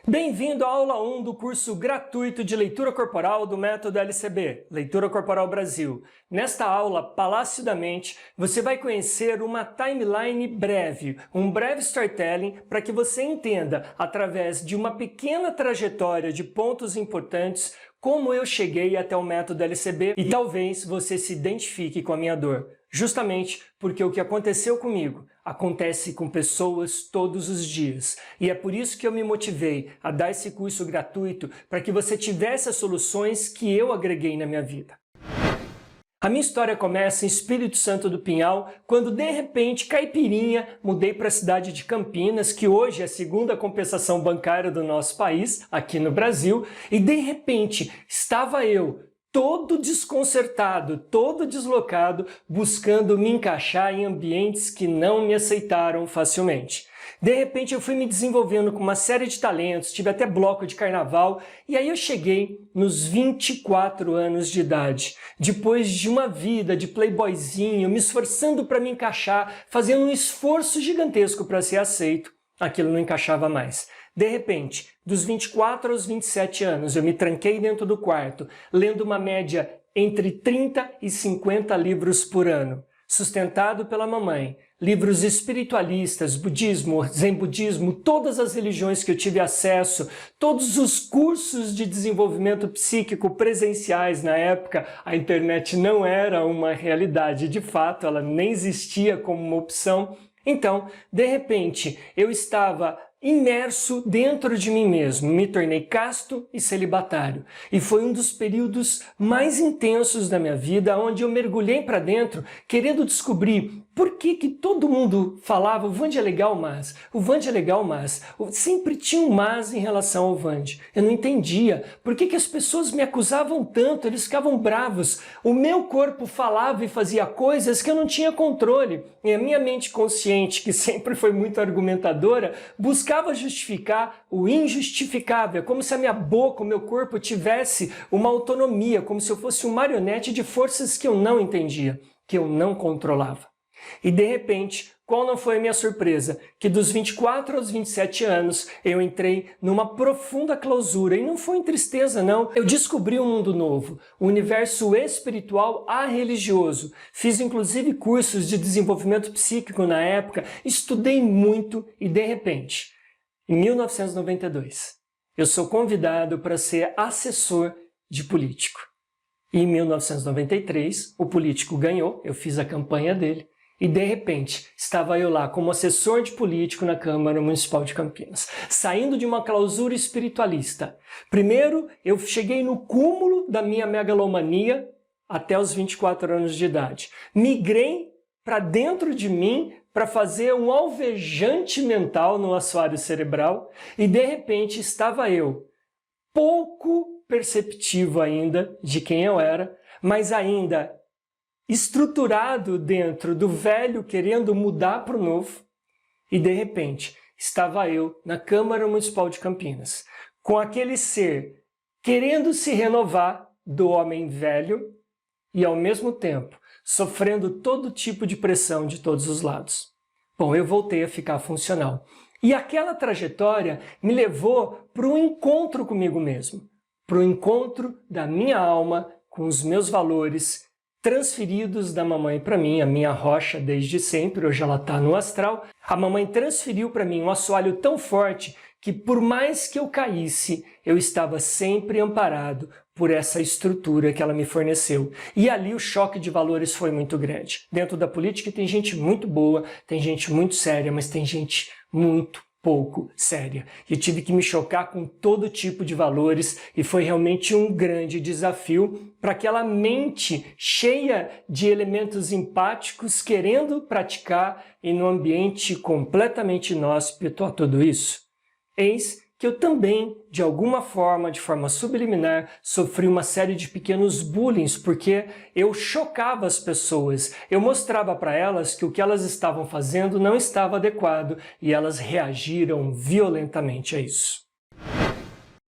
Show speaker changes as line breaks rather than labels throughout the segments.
Bem-vindo à aula 1 do curso gratuito de leitura corporal do método LCB, Leitura Corporal Brasil. Nesta aula, Palácio da Mente, você vai conhecer uma timeline breve, um breve storytelling para que você entenda, através de uma pequena trajetória de pontos importantes, como eu cheguei até o método LCB e talvez você se identifique com a minha dor. Justamente porque o que aconteceu comigo acontece com pessoas todos os dias. E é por isso que eu me motivei a dar esse curso gratuito para que você tivesse as soluções que eu agreguei na minha vida. A minha história começa em Espírito Santo do Pinhal, quando de repente, caipirinha, mudei para a cidade de Campinas, que hoje é a segunda compensação bancária do nosso país, aqui no Brasil, e de repente estava eu, todo desconcertado, todo deslocado, buscando me encaixar em ambientes que não me aceitaram facilmente. De repente eu fui me desenvolvendo com uma série de talentos, tive até bloco de carnaval, e aí eu cheguei nos 24 anos de idade, depois de uma vida de playboyzinho, me esforçando para me encaixar, fazendo um esforço gigantesco para ser aceito, aquilo não encaixava mais. De repente, dos 24 aos 27 anos, eu me tranquei dentro do quarto, lendo uma média entre 30 e 50 livros por ano, sustentado pela mamãe. Livros espiritualistas, budismo, zen budismo, todas as religiões que eu tive acesso, todos os cursos de desenvolvimento psíquico presenciais na época, a internet não era uma realidade de fato, ela nem existia como uma opção. Então, de repente, eu estava imerso dentro de mim mesmo, me tornei casto e celibatário. E foi um dos períodos mais intensos da minha vida, onde eu mergulhei para dentro, querendo descobrir por que todo mundo falava o Vande é legal, mas, o Vande é legal, mas, sempre tinha um mas em relação ao Vande. Eu não entendia por que as pessoas me acusavam tanto, eles ficavam bravos. O meu corpo falava e fazia coisas que eu não tinha controle. E a minha mente consciente, que sempre foi muito argumentadora, buscava justificar o injustificável, como se a minha boca, o meu corpo tivesse uma autonomia, como se eu fosse um marionete de forças que eu não entendia, que eu não controlava. E de repente, qual não foi a minha surpresa? Que dos 24 aos 27 anos eu entrei numa profunda clausura, e não foi em tristeza não, eu descobri um mundo novo, o universo espiritual arreligioso. Fiz inclusive cursos de desenvolvimento psíquico na época, estudei muito e de repente, em 1992, eu sou convidado para ser assessor de político. E em 1993, o político ganhou, eu fiz a campanha dele, e de repente, estava eu lá como assessor de político na Câmara Municipal de Campinas, saindo de uma clausura espiritualista. Primeiro, eu cheguei no cúmulo da minha megalomania até os 24 anos de idade. Migrei para dentro de mim para fazer um alvejante mental no assoalho cerebral e de repente estava eu, pouco perceptivo ainda de quem eu era, mas ainda estruturado dentro do velho, querendo mudar para o novo, e de repente estava eu na Câmara Municipal de Campinas, com aquele ser querendo se renovar do homem velho e ao mesmo tempo sofrendo todo tipo de pressão de todos os lados. Bom, eu voltei a ficar funcional. E aquela trajetória me levou para um encontro comigo mesmo, para o encontro da minha alma com os meus valores, transferidos da mamãe para mim, a minha rocha desde sempre, hoje ela está no astral. A mamãe transferiu para mim um assoalho tão forte que por mais que eu caísse, eu estava sempre amparado por essa estrutura que ela me forneceu. E ali o choque de valores foi muito grande. Dentro da política tem gente muito boa, tem gente muito séria, mas tem gente muito pouco séria. E eu tive que me chocar com todo tipo de valores e foi realmente um grande desafio para aquela mente cheia de elementos empáticos querendo praticar e num ambiente completamente inóspito a tudo isso. Eis que eu também, de alguma forma, de forma subliminar, sofri uma série de pequenos bullying, porque eu chocava as pessoas, eu mostrava para elas que o que elas estavam fazendo não estava adequado e elas reagiram violentamente a isso.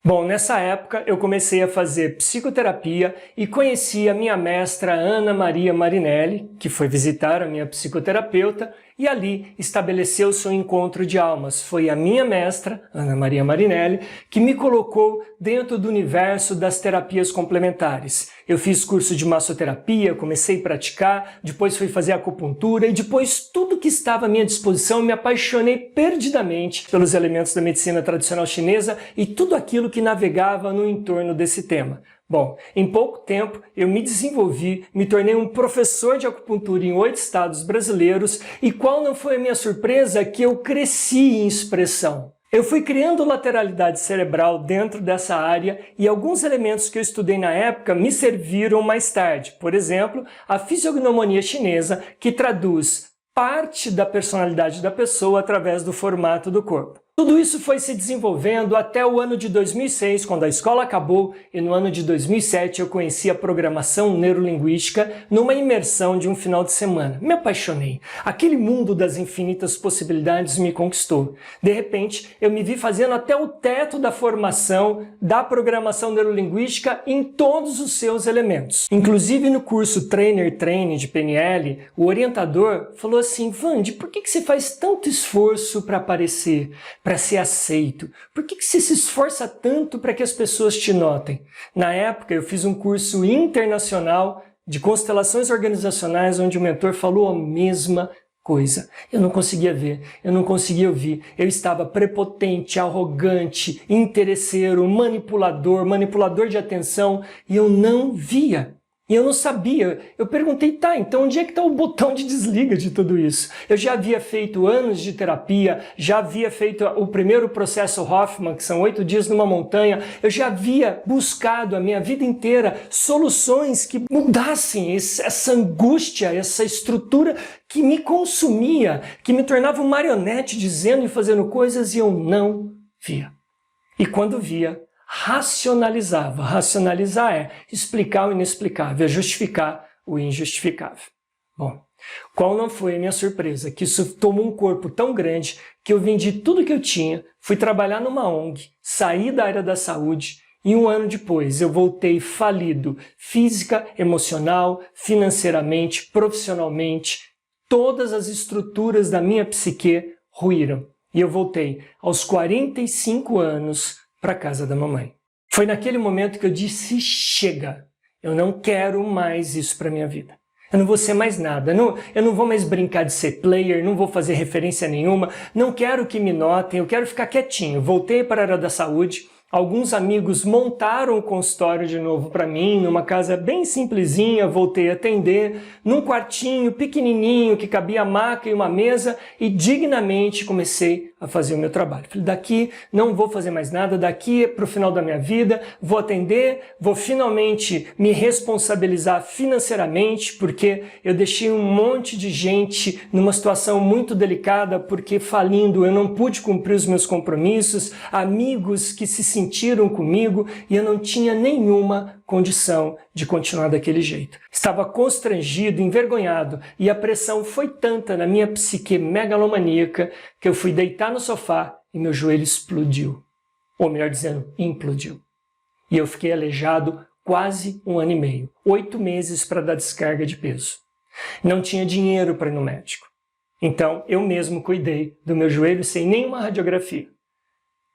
Bom, nessa época eu comecei a fazer psicoterapia e conheci a minha mestra Ana Maria Marinelli, que foi visitar a minha psicoterapeuta, e ali estabeleceu seu encontro de almas. Foi a minha mestra, Ana Maria Marinelli, que me colocou dentro do universo das terapias complementares. Eu fiz curso de massoterapia, comecei a praticar, depois fui fazer acupuntura e depois tudo que estava à minha disposição, me apaixonei perdidamente pelos elementos da medicina tradicional chinesa e tudo aquilo que navegava no entorno desse tema. Bom, em pouco tempo eu me desenvolvi, me tornei um professor de acupuntura em 8 estados brasileiros e qual não foi a minha surpresa que eu cresci em expressão. Eu fui criando lateralidade cerebral dentro dessa área e alguns elementos que eu estudei na época me serviram mais tarde. Por exemplo, a fisiognomonia chinesa, que traduz parte da personalidade da pessoa através do formato do corpo. Tudo isso foi se desenvolvendo até o ano de 2006, quando a escola acabou, e no ano de 2007 eu conheci a programação neurolinguística numa imersão de um final de semana. Me apaixonei. Aquele mundo das infinitas possibilidades me conquistou. De repente, eu me vi fazendo até o teto da formação da programação neurolinguística em todos os seus elementos. Inclusive no curso Trainer Training de PNL, o orientador falou assim: Vande, por que você faz tanto esforço para aparecer? Para ser aceito? Por que você se esforça tanto para que as pessoas te notem? Na época eu fiz um curso internacional de constelações organizacionais onde o mentor falou a mesma coisa. Eu não conseguia ver, eu não conseguia ouvir. Eu estava prepotente, arrogante, interesseiro, manipulador de atenção e eu não via. E eu não sabia. Eu perguntei, tá, então onde é que está o botão de desliga de tudo isso? Eu já havia feito anos de terapia, já havia feito o primeiro processo Hoffman, que são 8 dias numa montanha, eu já havia buscado a minha vida inteira soluções que mudassem essa angústia, essa estrutura que me consumia, que me tornava um marionete dizendo e fazendo coisas e eu não via. E quando via, racionalizava. Racionalizar é explicar o inexplicável, é justificar o injustificável. Bom, qual não foi a minha surpresa? Que isso tomou um corpo tão grande que eu vendi tudo que eu tinha, fui trabalhar numa ONG, saí da área da saúde e um ano depois eu voltei falido, física, emocional, financeiramente, profissionalmente. Todas as estruturas da minha psique ruíram. E eu voltei aos 45 anos para a casa da mamãe. Foi naquele momento que eu disse, chega, eu não quero mais isso para minha vida. Eu não vou ser mais nada, eu não vou mais brincar de ser player, não vou fazer referência nenhuma, não quero que me notem, eu quero ficar quietinho. Voltei para a área da saúde, alguns amigos montaram o consultório de novo para mim, numa casa bem simplesinha, voltei a atender, num quartinho pequenininho que cabia a maca e uma mesa e dignamente comecei a fazer o meu trabalho. Falei, daqui não vou fazer mais nada, daqui para o final da minha vida, vou atender, vou finalmente me responsabilizar financeiramente, porque eu deixei um monte de gente numa situação muito delicada, porque falindo eu não pude cumprir os meus compromissos, amigos que se sentiram comigo e eu não tinha nenhuma condição de continuar daquele jeito. Estava constrangido, envergonhado e a pressão foi tanta na minha psique megalomaníaca que eu fui deitar no sofá e meu joelho explodiu. Ou melhor dizendo, implodiu. E eu fiquei aleijado quase 1 ano e meio. 8 meses para dar descarga de peso. Não tinha dinheiro para ir no médico. Então eu mesmo cuidei do meu joelho sem nenhuma radiografia.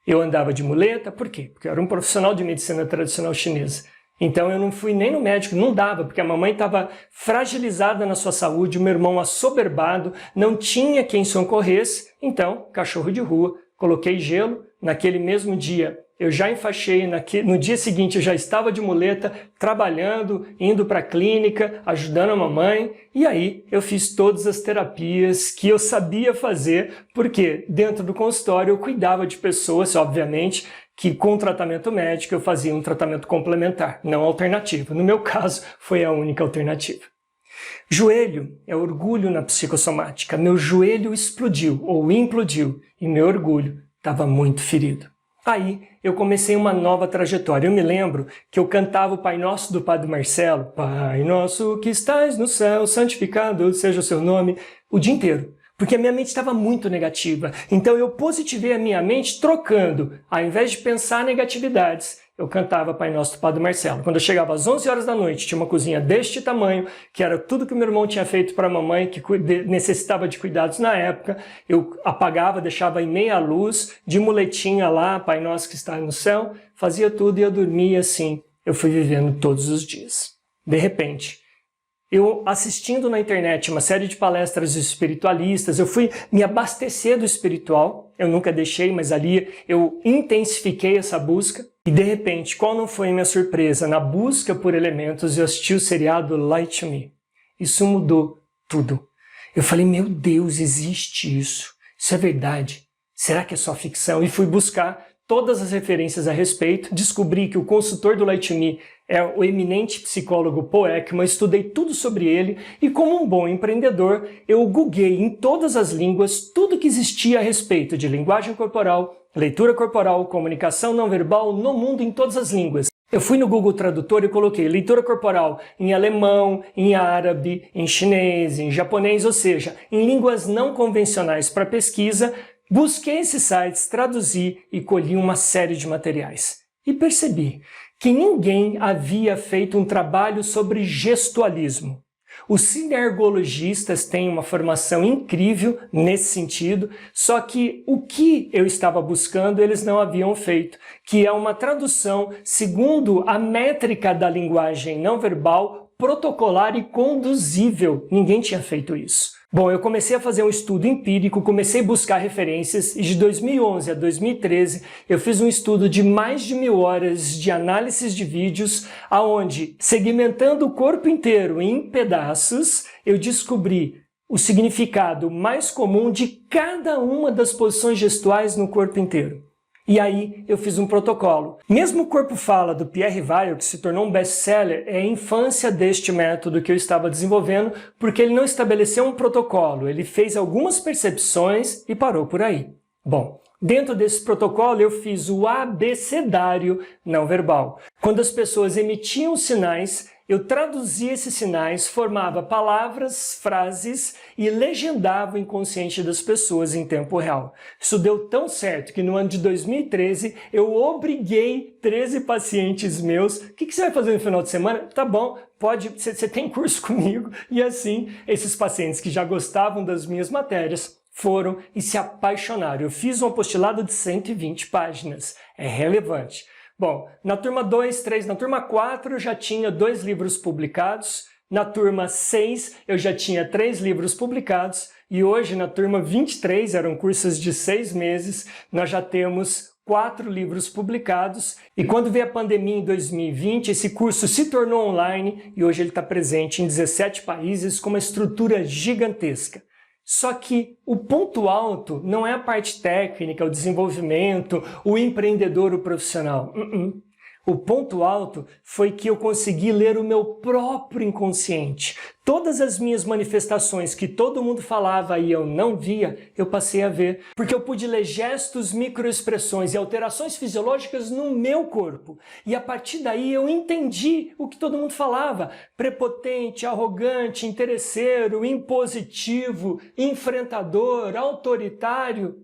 Eu andava de muleta, por quê? Porque eu era um profissional de medicina tradicional chinesa. Então eu não fui nem no médico, não dava, porque a mamãe estava fragilizada na sua saúde, o meu irmão assoberbado, não tinha quem socorresse, então, cachorro de rua, coloquei gelo, naquele mesmo dia eu já enfaixei, no dia seguinte eu já estava de muleta, trabalhando, indo para a clínica, ajudando a mamãe, e aí eu fiz todas as terapias que eu sabia fazer, porque dentro do consultório eu cuidava de pessoas, obviamente, que com tratamento médico eu fazia um tratamento complementar, não alternativo. No meu caso, foi a única alternativa. Joelho é orgulho na psicossomática. Meu joelho explodiu ou implodiu e meu orgulho estava muito ferido. Aí eu comecei uma nova trajetória. Eu me lembro que eu cantava o Pai Nosso do Padre Marcelo, Pai Nosso que estás no céu, santificado seja o seu nome, o dia inteiro. porque a minha mente estava muito negativa. Então eu positivei a minha mente trocando. Ao invés de pensar negatividades, eu cantava Pai Nosso do Padre Marcelo. Quando eu chegava às 11 horas da noite, tinha uma cozinha deste tamanho, que era tudo que o meu irmão tinha feito para a mamãe, que necessitava de cuidados na época. Eu apagava, deixava em meia luz, de muletinha lá, Pai Nosso que está no céu, fazia tudo e eu dormia assim. Eu fui vivendo todos os dias. De repente, eu assistindo na internet uma série de palestras espiritualistas, eu fui me abastecer do espiritual, eu nunca deixei, mas ali eu intensifiquei essa busca. E de repente, qual não foi a minha surpresa? Na busca por elementos, eu assisti o seriado Lie to Me. Isso mudou tudo. Eu falei, meu Deus, existe isso. Isso é verdade. Será que é só ficção? E fui buscar todas as referências a respeito, descobri que o consultor do Lie to Me é o eminente psicólogo Paul Ekman, estudei tudo sobre ele e, como um bom empreendedor, eu googlei em todas as línguas tudo que existia a respeito de linguagem corporal, leitura corporal, comunicação não verbal no mundo em todas as línguas. Eu fui no Google Tradutor e coloquei leitura corporal em alemão, em árabe, em chinês, em japonês, ou seja, em línguas não convencionais para pesquisa. Busquei esses sites, traduzi e colhi uma série de materiais. E percebi que ninguém havia feito um trabalho sobre gestualismo. Os sinergologistas têm uma formação incrível nesse sentido, só que o que eu estava buscando eles não haviam feito, que é uma tradução segundo a métrica da linguagem não verbal, protocolar e conduzível. Ninguém tinha feito isso. Bom, eu comecei a fazer um estudo empírico, comecei a buscar referências e de 2011 a 2013 eu fiz um estudo de mais de 1000 horas de análises de vídeos, aonde, segmentando o corpo inteiro em pedaços, eu descobri o significado mais comum de cada uma das posições gestuais no corpo inteiro. E aí eu fiz um protocolo. Mesmo o Corpo Fala do Pierre Weil, que se tornou um best-seller, é a infância deste método que eu estava desenvolvendo, porque ele não estabeleceu um protocolo, ele fez algumas percepções e parou por aí. Bom, dentro desse protocolo eu fiz o abecedário não verbal. Quando as pessoas emitiam sinais, eu traduzia esses sinais, formava palavras, frases e legendava o inconsciente das pessoas em tempo real. Isso deu tão certo que no ano de 2013 eu obriguei 13 pacientes meus. O que você vai fazer no final de semana? Tá bom, pode, você tem curso comigo. E assim, esses pacientes que já gostavam das minhas matérias foram e se apaixonaram. Eu fiz um apostolado de 120 páginas. É relevante. Bom, na turma 2, 3, na turma 4 eu já tinha 2 livros publicados, na turma 6 eu já tinha 3 livros publicados e hoje na turma 23, eram cursos de 6 meses, nós já temos 4 livros publicados e quando veio a pandemia em 2020, esse curso se tornou online e hoje ele está presente em 17 países com uma estrutura gigantesca. Só que o ponto alto não é a parte técnica, o desenvolvimento, o empreendedor, o profissional. O ponto alto foi que eu consegui ler o meu próprio inconsciente. Todas as minhas manifestações que todo mundo falava e eu não via, eu passei a ver. Porque eu pude ler gestos, microexpressões e alterações fisiológicas no meu corpo. E a partir daí eu entendi o que todo mundo falava. Prepotente, arrogante, interesseiro, impositivo, enfrentador, autoritário.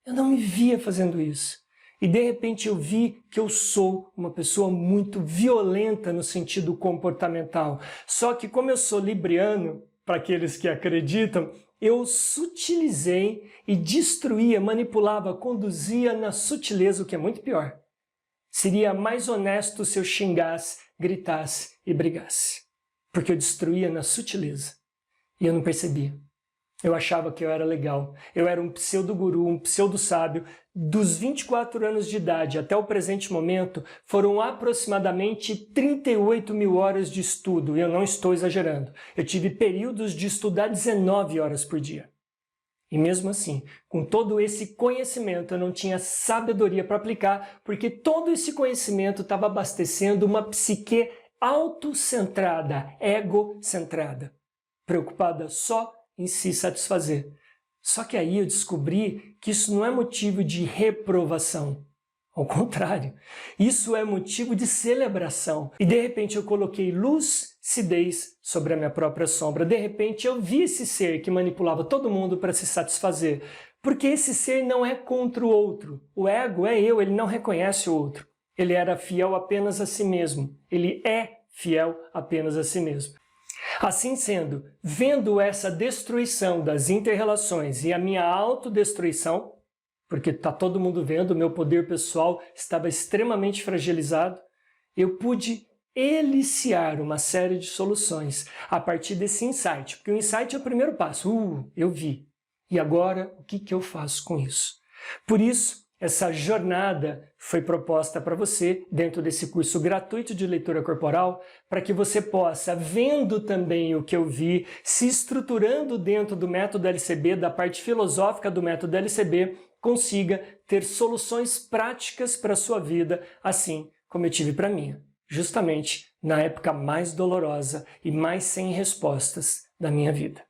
Eu não me via fazendo isso. E de repente eu vi que eu sou uma pessoa muito violenta no sentido comportamental. Só que como eu sou libriano, para aqueles que acreditam, eu sutilizei e destruía, manipulava, conduzia na sutileza, o que é muito pior. Seria mais honesto se eu xingasse, gritasse e brigasse. Porque eu destruía na sutileza. E eu não percebia. Eu achava que eu era legal. Eu era um pseudo-guru, um pseudo-sábio. Dos 24 anos de idade até o presente momento, foram aproximadamente 38.000 horas de estudo. E eu não estou exagerando. Eu tive períodos de estudar 19 horas por dia. E mesmo assim, com todo esse conhecimento, eu não tinha sabedoria para aplicar, porque todo esse conhecimento estava abastecendo uma psique autocentrada, egocentrada, preocupada só em se satisfazer. Só que aí eu descobri que isso não é motivo de reprovação. Ao contrário, isso é motivo de celebração. E de repente eu coloquei luz, lucidez sobre a minha própria sombra. De repente, eu vi esse ser que manipulava todo mundo para se satisfazer. Porque esse ser não é contra o outro. O ego é eu, ele não reconhece o outro. Ele era fiel apenas a si mesmo. Ele é fiel apenas a si mesmo. Assim sendo, vendo essa destruição das inter-relações e a minha autodestruição, porque está todo mundo vendo, o meu poder pessoal estava extremamente fragilizado, eu pude eliciar uma série de soluções a partir desse insight. Porque o insight é o primeiro passo. Eu vi. E agora, o que eu faço com isso? Por isso, essa jornada foi proposta para você dentro desse curso gratuito de leitura corporal, para que você possa, vendo também o que eu vi, se estruturando dentro do método LCB, da parte filosófica do método LCB, consiga ter soluções práticas para a sua vida, assim como eu tive para a minha, justamente na época mais dolorosa e mais sem respostas da minha vida.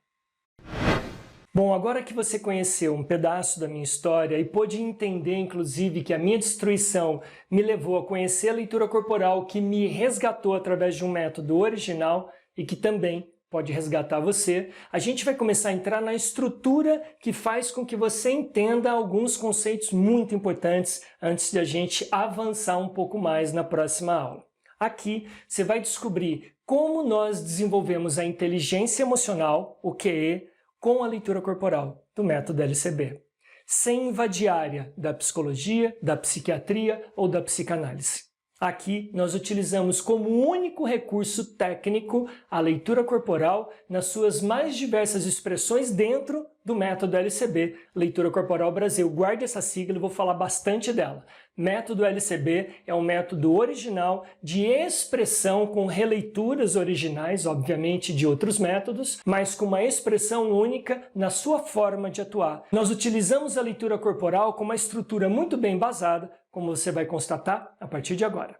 Bom, agora que você conheceu um pedaço da minha história e pôde entender, inclusive, que a minha destruição me levou a conhecer a leitura corporal, que me resgatou através de um método original e que também pode resgatar você, a gente vai começar a entrar na estrutura que faz com que você entenda alguns conceitos muito importantes antes de a gente avançar um pouco mais na próxima aula. Aqui você vai descobrir como nós desenvolvemos a inteligência emocional, o QE, com a leitura corporal do método LCB, sem invadir a área da psicologia, da psiquiatria ou da psicanálise. Aqui nós utilizamos como único recurso técnico a leitura corporal nas suas mais diversas expressões dentro do método LCB, Leitura Corporal Brasil. Guarde essa sigla, eu vou falar bastante dela. Método LCB é um método original de expressão com releituras originais, obviamente, de outros métodos, mas com uma expressão única na sua forma de atuar. Nós utilizamos a leitura corporal com uma estrutura muito bem embasada, como você vai constatar a partir de agora.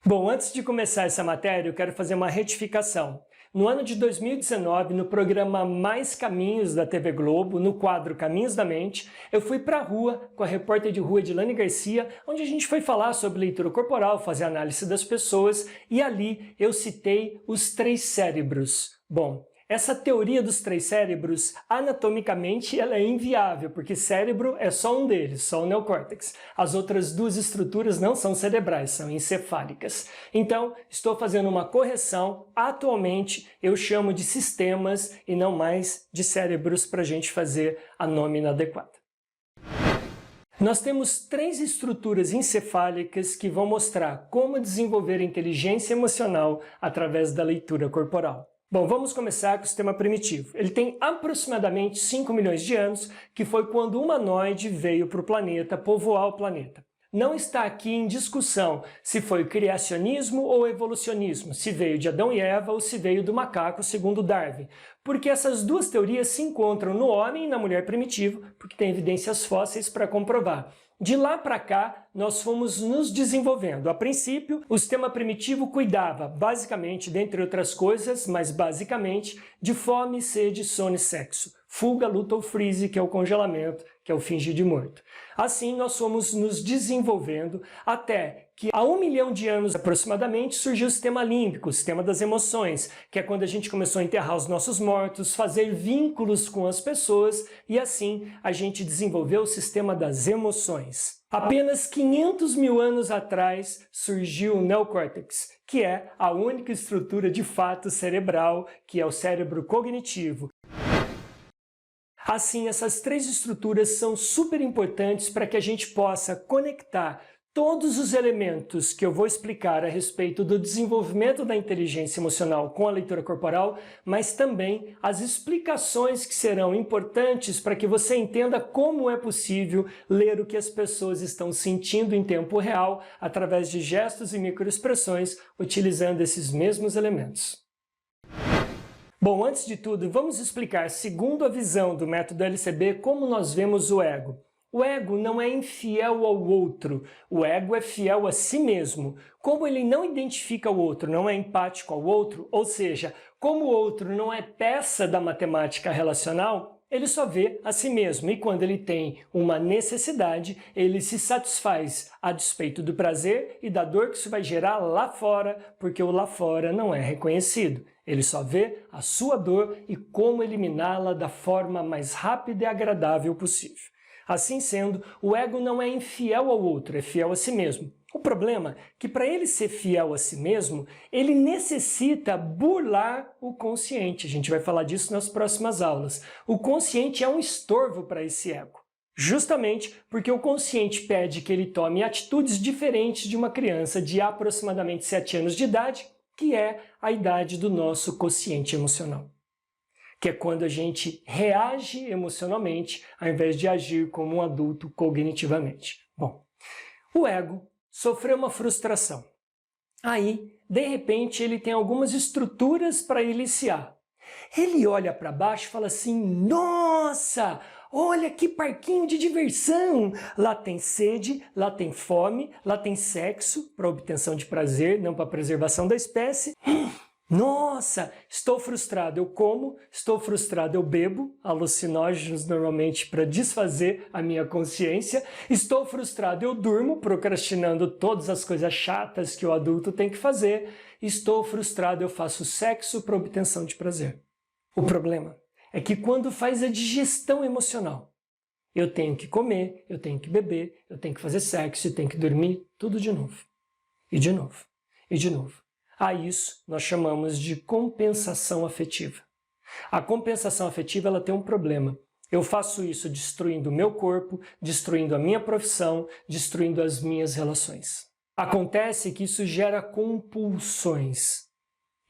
Bom, antes de começar essa matéria, eu quero fazer uma retificação. No ano de 2019, no programa Mais Caminhos da TV Globo, no quadro Caminhos da Mente, eu fui para a rua com a repórter de rua Edilane Garcia, onde a gente foi falar sobre leitura corporal, fazer análise das pessoas, e ali eu citei os 3 cérebros. Bom, essa teoria dos 3 cérebros, anatomicamente, ela é inviável, porque cérebro é só um deles, só o neocórtex. As outras 2 estruturas não são cerebrais, são encefálicas. Então, estou fazendo uma correção. Atualmente, eu chamo de sistemas e não mais de cérebros para a gente fazer a nômina adequada. Nós temos 3 estruturas encefálicas que vão mostrar como desenvolver inteligência emocional através da leitura corporal. Bom, vamos começar com o sistema primitivo. Ele tem aproximadamente 5 milhões de anos, que foi quando o humanoide veio para o planeta, povoar o planeta. Não está aqui em discussão se foi criacionismo ou evolucionismo, se veio de Adão e Eva ou se veio do macaco, segundo Darwin, porque essas 2 teorias se encontram no homem e na mulher primitivo, porque tem evidências fósseis para comprovar. De lá para cá, nós fomos nos desenvolvendo. A princípio, o sistema primitivo cuidava, basicamente, dentre outras coisas, mas basicamente, de fome, sede, sono e sexo. Fuga, luta ou freeze, que é o congelamento, que é o fingir de morto. Assim, nós fomos nos desenvolvendo até que há 1 milhão de anos aproximadamente surgiu o sistema límbico, o sistema das emoções, que é quando a gente começou a enterrar os nossos mortos, fazer vínculos com as pessoas e assim a gente desenvolveu o sistema das emoções. Apenas 500 mil anos atrás surgiu o neocórtex, que é a única estrutura de fato cerebral, que é o cérebro cognitivo. Assim, essas 3 estruturas são super importantes para que a gente possa conectar todos os elementos que eu vou explicar a respeito do desenvolvimento da inteligência emocional com a leitura corporal, mas também as explicações que serão importantes para que você entenda como é possível ler o que as pessoas estão sentindo em tempo real através de gestos e microexpressões utilizando esses mesmos elementos. Bom, antes de tudo, vamos explicar, segundo a visão do método LCB, como nós vemos o ego. O ego não é infiel ao outro, o ego é fiel a si mesmo. Como ele não identifica o outro, não é empático ao outro, ou seja, como o outro não é peça da matemática relacional, ele só vê a si mesmo, e quando ele tem uma necessidade, ele se satisfaz a despeito do prazer e da dor que isso vai gerar lá fora, porque o lá fora não é reconhecido. Ele só vê a sua dor e como eliminá-la da forma mais rápida e agradável possível. Assim sendo, o ego não é infiel ao outro, é fiel a si mesmo. O problema é que para ele ser fiel a si mesmo, ele necessita burlar o consciente. A gente vai falar disso nas próximas aulas. O consciente é um estorvo para esse ego. Justamente porque o consciente pede que ele tome atitudes diferentes de uma criança de aproximadamente 7 anos de idade, que é a idade do nosso quociente emocional. Que é quando a gente reage emocionalmente, ao invés de agir como um adulto cognitivamente. Bom, o ego sofreu uma frustração. Aí, de repente, ele tem algumas estruturas para iniciar. Ele olha para baixo e fala assim, nossa, olha que parquinho de diversão! Lá tem sede, lá tem fome, lá tem sexo para obtenção de prazer, não para preservação da espécie. Nossa, estou frustrado, eu como, estou frustrado, eu bebo alucinógenos normalmente para desfazer a minha consciência, estou frustrado, eu durmo procrastinando todas as coisas chatas que o adulto tem que fazer, estou frustrado, eu faço sexo para obtenção de prazer. O problema é que quando faz a digestão emocional, eu tenho que comer, eu tenho que beber, eu tenho que fazer sexo, eu tenho que dormir, tudo de novo, e de novo, e de novo. A isso nós chamamos de compensação afetiva. A compensação afetiva ela tem um problema. Eu faço isso destruindo o meu corpo, destruindo a minha profissão, destruindo as minhas relações. Acontece que isso gera compulsões.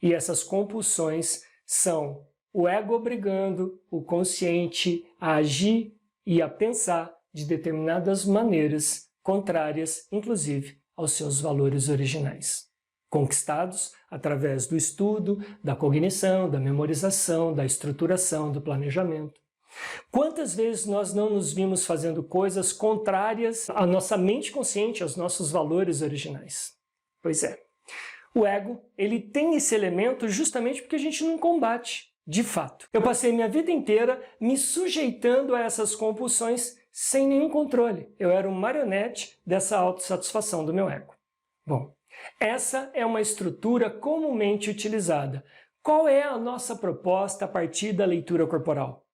E essas compulsões são o ego obrigando o consciente a agir e a pensar de determinadas maneiras contrárias, inclusive, aos seus valores originais. Conquistados através do estudo, da cognição, da memorização, da estruturação, do planejamento. Quantas vezes nós não nos vimos fazendo coisas contrárias à nossa mente consciente, aos nossos valores originais? Pois é, o ego ele tem esse elemento justamente porque a gente não combate, de fato. Eu passei minha vida inteira me sujeitando a essas compulsões sem nenhum controle. Eu era um marionete dessa autossatisfação do meu ego. Bom, essa é uma estrutura comumente utilizada. Qual é a nossa proposta a partir da leitura corporal?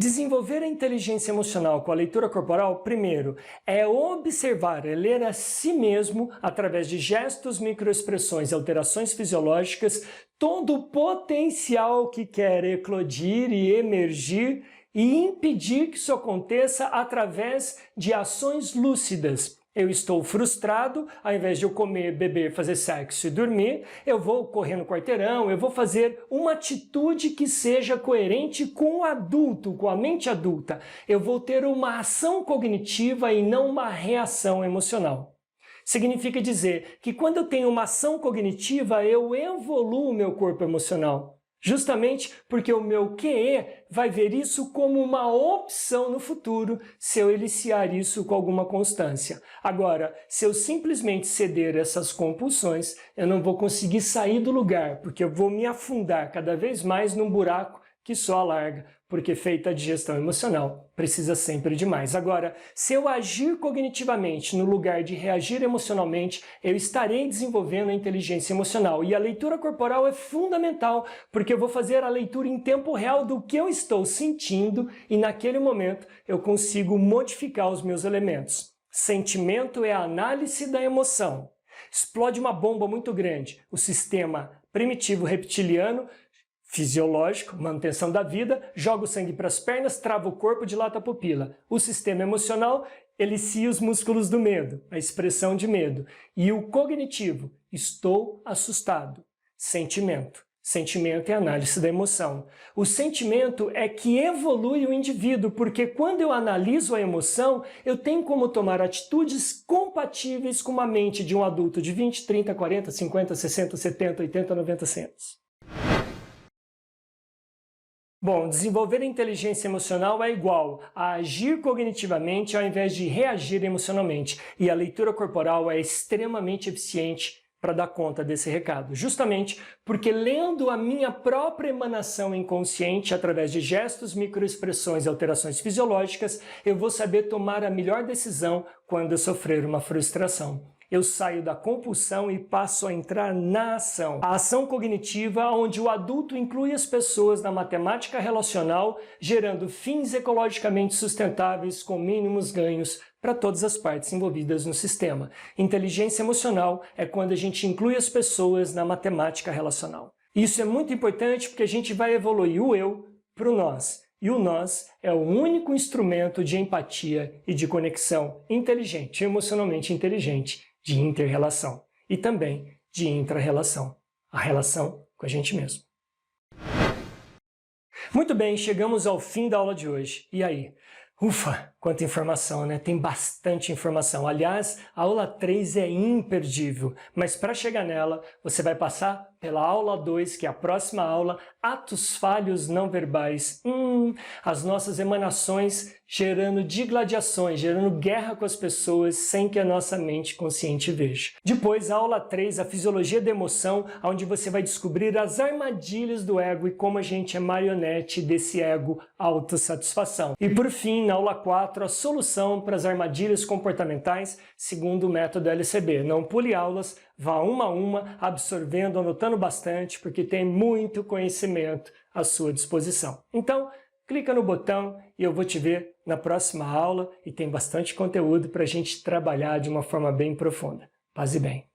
Desenvolver a inteligência emocional com a leitura corporal, primeiro, é observar, é ler a si mesmo, através de gestos, microexpressões e alterações fisiológicas, todo o potencial que quer eclodir e emergir e impedir que isso aconteça através de ações lúcidas. Eu estou frustrado, ao invés de eu comer, beber, fazer sexo e dormir, eu vou correr no quarteirão, eu vou fazer uma atitude que seja coerente com o adulto, com a mente adulta. Eu vou ter uma ação cognitiva e não uma reação emocional. Significa dizer que quando eu tenho uma ação cognitiva, eu evoluo o meu corpo emocional. Justamente porque o meu QE vai ver isso como uma opção no futuro se eu iniciar isso com alguma constância. Agora, se eu simplesmente ceder essas compulsões, eu não vou conseguir sair do lugar, porque eu vou me afundar cada vez mais num buraco que só alarga, porque feita a digestão emocional, precisa sempre de mais. Agora, se eu agir cognitivamente no lugar de reagir emocionalmente, eu estarei desenvolvendo a inteligência emocional. E a leitura corporal é fundamental, porque eu vou fazer a leitura em tempo real do que eu estou sentindo e naquele momento eu consigo modificar os meus elementos. Sentimento é a análise da emoção. Explode uma bomba muito grande, o sistema primitivo reptiliano fisiológico, manutenção da vida, joga o sangue para as pernas, trava o corpo, dilata a pupila. O sistema emocional elicia os músculos do medo, a expressão de medo. E o cognitivo, estou assustado. Sentimento. Sentimento é a análise da emoção. O sentimento é que evolui o indivíduo, porque quando eu analiso a emoção, eu tenho como tomar atitudes compatíveis com uma mente de um adulto de 20, 30, 40, 50, 60, 70, 80, 90, 100 anos. Bom, desenvolver a inteligência emocional é igual a agir cognitivamente ao invés de reagir emocionalmente. E a leitura corporal é extremamente eficiente para dar conta desse recado, justamente porque lendo a minha própria emanação inconsciente através de gestos, microexpressões e alterações fisiológicas, eu vou saber tomar a melhor decisão quando eu sofrer uma frustração. Eu saio da compulsão e passo a entrar na ação. A ação cognitiva, onde o adulto inclui as pessoas na matemática relacional, gerando fins ecologicamente sustentáveis com mínimos ganhos para todas as partes envolvidas no sistema. Inteligência emocional é quando a gente inclui as pessoas na matemática relacional. Isso é muito importante porque a gente vai evoluir o eu para o nós. E o nós é o único instrumento de empatia e de conexão inteligente, emocionalmente inteligente, de inter-relação e também de intra-relação, a relação com a gente mesmo. Muito bem, chegamos ao fim da aula de hoje. E aí? Ufa, quanta informação, né? Tem bastante informação. Aliás, a aula 3 é imperdível, mas para chegar nela, você vai passar pela aula 2, que é a próxima aula, atos falhos não verbais. As nossas emanações gerando digladiações, gerando guerra com as pessoas sem que a nossa mente consciente veja. Depois, a aula 3, a fisiologia da emoção, onde você vai descobrir as armadilhas do ego e como a gente é marionete desse ego autossatisfação. E por fim, na aula 4, a solução para as armadilhas comportamentais segundo o método LCB. Não pule aulas, vá uma a uma, absorvendo, anotando bastante, porque tem muito conhecimento à sua disposição. Então, clica no botão e eu vou te ver na próxima aula e tem bastante conteúdo para a gente trabalhar de uma forma bem profunda. Paz e bem.